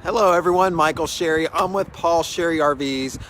Hello everyone, Michael Sherry. I'm with Paul Sherry RVs.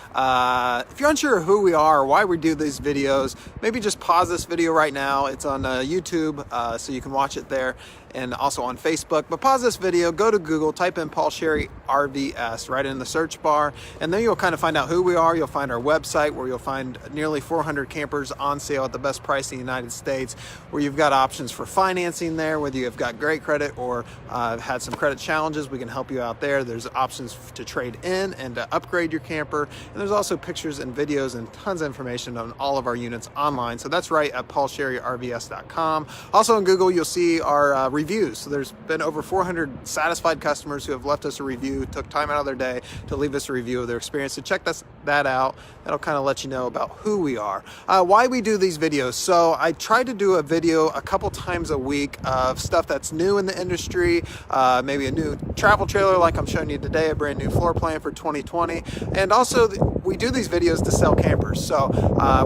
If you're unsure who we are or why we do these videos, maybe just pause this video right now. It's on YouTube, so you can watch it there, and also on Facebook. But pause this video, go to Google, type in Paul Sherry RVS right in the search bar, and then you'll kind of find out who we are. You'll find our website where you'll find nearly 400 campers on sale at the best price in the United States, where you've got options for financing there, whether you've got great credit or had some credit challenges, we can help you out there. There's options to trade in and to upgrade your camper. And there's also pictures and videos and tons of information on all of our units online. So that's right at paulsherryrvs.com. Also on Google, you'll see our reviews. So there's been over 400 satisfied customers who have left us a review, took time out of their day to leave us a review of their experience. So check that out. That'll kind of let you know about who we are. Why we do these videos. So I try to do a video a couple times a week of stuff that's new in the industry, maybe a new travel trailer like I'm showing you today, a brand new floor plan for 2020. And also we do these videos to sell campers. So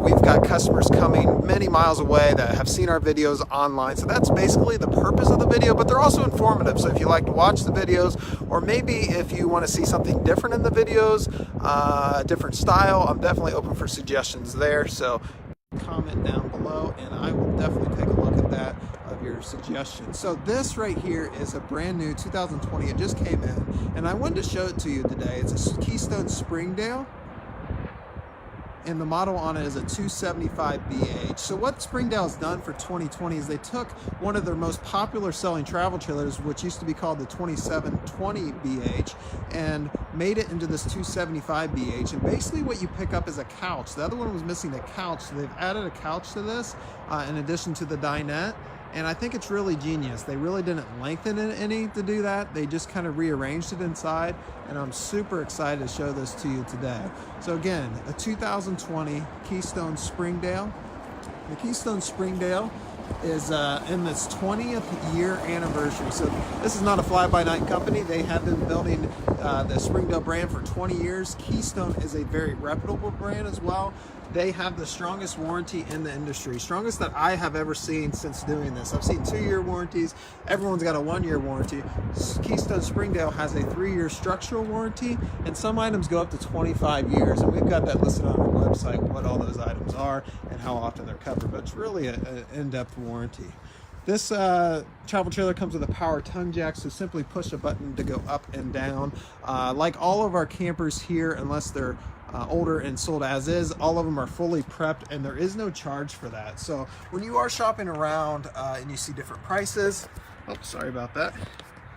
we've got customers coming many miles away that have seen our videos online. So that's basically the purpose of the video, but they're also informative. So if you like to watch the videos, or maybe if you want to see something different in the videos, different style, I'm definitely open for suggestions there. So comment down below and I will definitely take a look at that of your suggestions. So this right here is a brand new 2020. It just came in and I wanted to show it to you today. It's a Keystone Springdale and the model on it is a 275BH. So what Springdale has done for 2020 is they took one of their most popular selling travel trailers, which used to be called the 2720BH, and made it into this 275BH. And basically what you pick up is a couch. The other one was missing a couch, so they've added a couch to this in addition to the dinette. And I think it's really genius. They really didn't lengthen it any to do that. They just kind of rearranged it inside. And I'm super excited to show this to you today. So again, a 2020 Keystone Springdale. The Keystone Springdale is in this 20th year anniversary. So this is not a fly-by-night company. They have been building the Springdale brand for 20 years. Keystone is a very reputable brand as well. They have the strongest warranty in the industry, strongest that I have ever seen since doing this. I've seen 2-year warranties. Everyone's got a 1-year warranty. Keystone Springdale has a 3-year structural warranty, and some items go up to 25 years. And we've got that listed on our website, what all those items are and how often they're covered, but it's really an in-depth warranty. This travel trailer comes with a power tongue jack, so simply push a button to go up and down. Like all of our campers here, unless they're older and sold as is, all of them are fully prepped and there is no charge for that. So when you are shopping around and you see different prices, oh, sorry about that.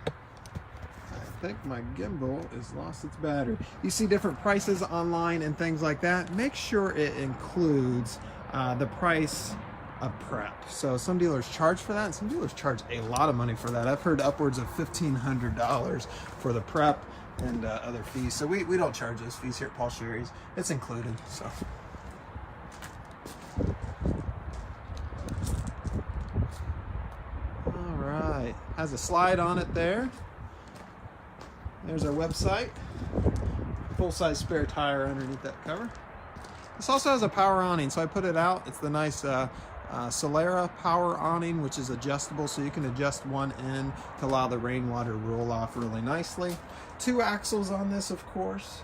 I think my gimbal has lost its battery. You see different prices online and things like that. Make sure it includes the price of prep. So some dealers charge for that and some dealers charge a lot of money for that. I've heard upwards of $1,500 for the prep and other fees. So we don't charge those fees here at Paul Sherry's. It's included. So all right, has a slide on it there. There's our website. Full-size spare tire underneath that cover. This also has a power awning, so I put it out. It's the nice Solera power awning, which is adjustable, so you can adjust one end to allow the rainwater to roll off really nicely. 2 axles on this, of course.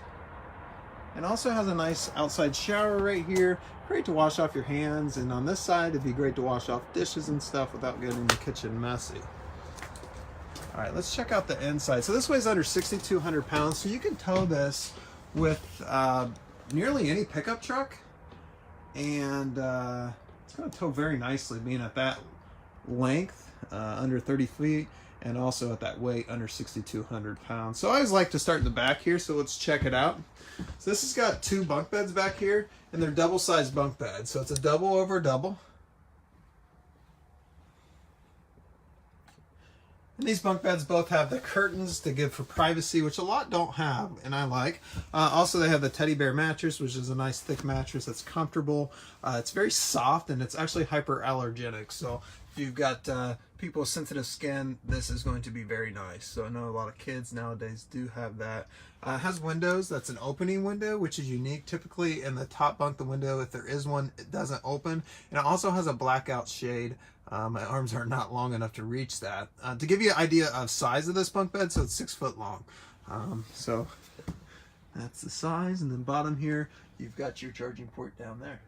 And also has a nice outside shower right here. Great to wash off your hands, and on this side it'd be great to wash off dishes and stuff without getting the kitchen messy. All right, let's check out the inside. So this weighs under 6,200 pounds, so you can tow this with nearly any pickup truck, and it's going to tow very nicely being at that length, under 30 feet, and also at that weight under 6,200 pounds. So I always like to start in the back here, so let's check it out. So this has got 2 bunk beds back here, and they're double-sized bunk beds. So it's a double over double. And these bunk beds both have the curtains to give for privacy, which a lot don't have, and I like. Also, they have the teddy bear mattress, which is a nice thick mattress that's comfortable. It's very soft, and it's actually hyperallergenic. So if you've got people with sensitive skin, this is going to be very nice. So I know a lot of kids nowadays do have that. It has windows. That's an opening window, which is unique. Typically in the top bunk, the window, if there is one, it doesn't open. And it also has a blackout shade. My arms are not long enough to reach that. To give you an idea of size of this bunk bed, so it's 6 foot long. So that's the size, and then bottom here, you've got your charging port down there.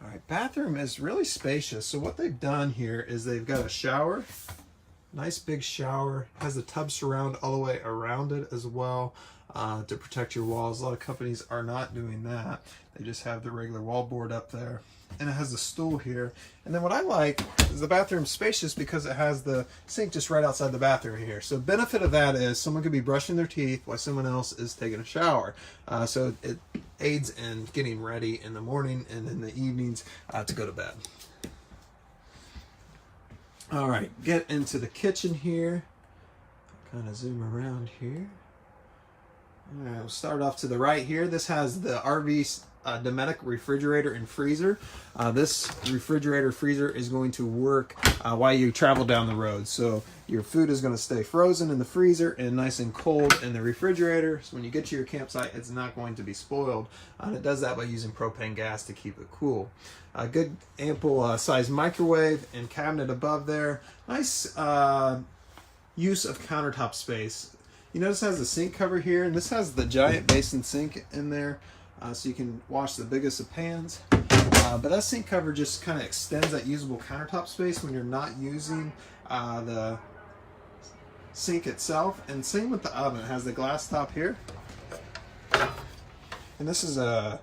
All right, bathroom is really spacious. So what they've done here is they've got a shower, nice big shower, has a tub surround all the way around it as well to protect your walls. A lot of companies are not doing that. They just have the regular wall board up there. And it has a stool here. And then what I like is the bathroom's spacious because it has the sink just right outside the bathroom here. So benefit of that is someone could be brushing their teeth while someone else is taking a shower. So it aids in getting ready in the morning and in the evenings to go to bed. All right, get into the kitchen here. Kind of zoom around here. All right, we'll start off to the right here. This has the RV Dometic refrigerator and freezer. This refrigerator freezer is going to work while you travel down the road. So your food is going to stay frozen in the freezer and nice and cold in the refrigerator. So when you get to your campsite, it's not going to be spoiled. And it does that by using propane gas to keep it cool. A good ample size microwave and cabinet above there. Nice use of countertop space. You notice it has the sink cover here, and this has the giant basin sink in there. So you can wash the biggest of pans. But that sink cover just kind of extends that usable countertop space when you're not using the sink itself. And same with the oven. It has the glass top here. And this is a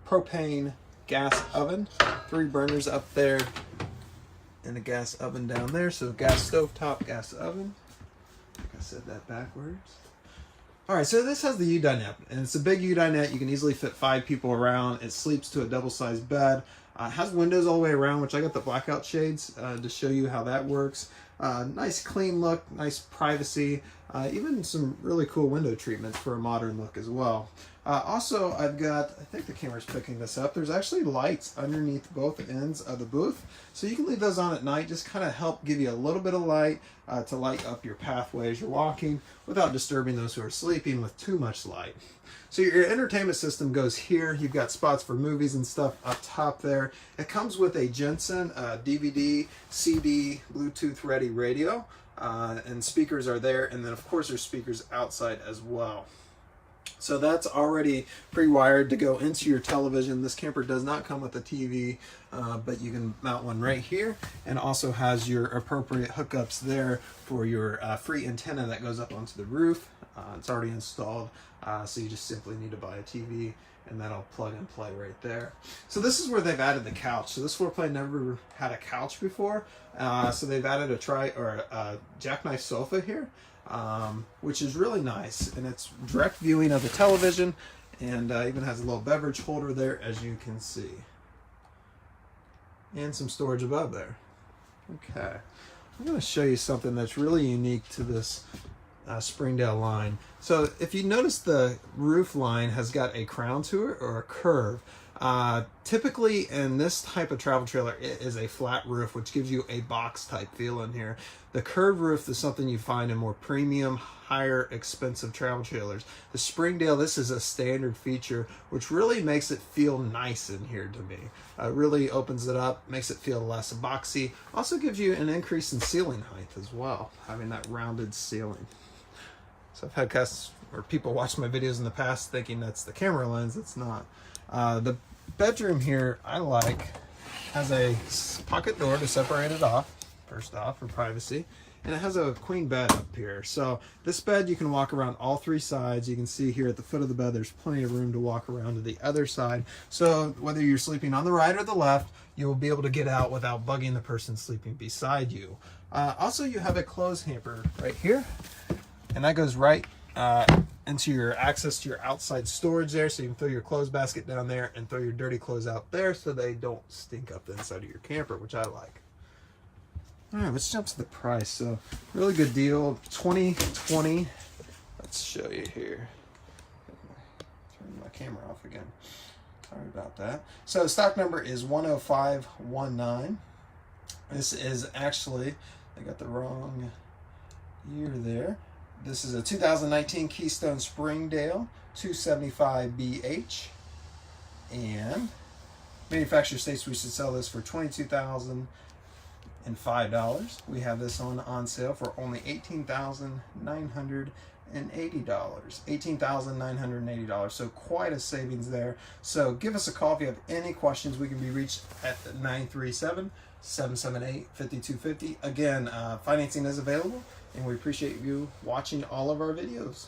propane gas oven. 3 burners up there and a gas oven down there. So gas stove top, gas oven. I think I said that backwards. All right, so this has the U-dinette, and it's a big U-dinette. You can easily fit 5 people around. It sleeps to a double-sized bed. It has windows all the way around, which I got the blackout shades to show you how that works. Nice clean look, nice privacy, even some really cool window treatments for a modern look as well. Also, I've got, I think the camera's picking this up, there's actually lights underneath both ends of the booth. So you can leave those on at night, just kind of help give you a little bit of light to light up your pathway as you're walking without disturbing those who are sleeping with too much light. So your entertainment system goes here. You've got spots for movies and stuff up top there. It comes with a Jensen DVD, CD, Bluetooth ready radio, and speakers are there. And then of course there's speakers outside as well. So that's already pre-wired to go into your television. This camper does not come with a TV, but you can mount one right here, and also has your appropriate hookups there for your free antenna that goes up onto the roof. It's already installed, so you just simply need to buy a TV, and that'll plug and play right there. So this is where they've added the couch. So this floor plan never had a couch before, so they've added a jackknife sofa here. Which is really nice, and it's direct viewing of the television, and even has a little beverage holder there, as you can see, and some storage above there. Okay, I'm going to show you something that's really unique to this Springdale line. So if you notice, the roof line has got a crown to it, or a curve. Typically in this type of travel trailer, it is a flat roof, which gives you a box type feel in here. The curved roof is something you find in more premium, higher expensive travel trailers. The Springdale, this is a standard feature, which really makes it feel nice in here to me. Really opens it up, makes it feel less boxy. Also gives you an increase in ceiling height as well, having that rounded ceiling. So I've had guests or people watch my videos in the past thinking that's the camera lens. It's not. The bedroom here, I like, has a pocket door to separate it off, first off, for privacy. And it has a queen bed up here. So this bed, you can walk around all 3 sides. You can see here at the foot of the bed, there's plenty of room to walk around to the other side. So whether you're sleeping on the right or the left, you will be able to get out without bugging the person sleeping beside you. Also, you have a clothes hamper right here. And that goes right into your access to your outside storage there, so you can throw your clothes basket down there and throw your dirty clothes out there so they don't stink up the inside of your camper, which I like. All right, let's jump to the price. So really good deal, 2020. Let's show you here. Turn my camera off again. Sorry about that. So stock number is 10519. This is actually, I got the wrong year there. This is a 2019 Keystone Springdale 275BH, and manufacturer states we should sell this for $22,000 We have this on sale for only $18,980. $18,980. So quite a savings there. So give us a call if you have any questions. We can be reached at 937-778-5250. Again, financing is available, and we appreciate you watching all of our videos.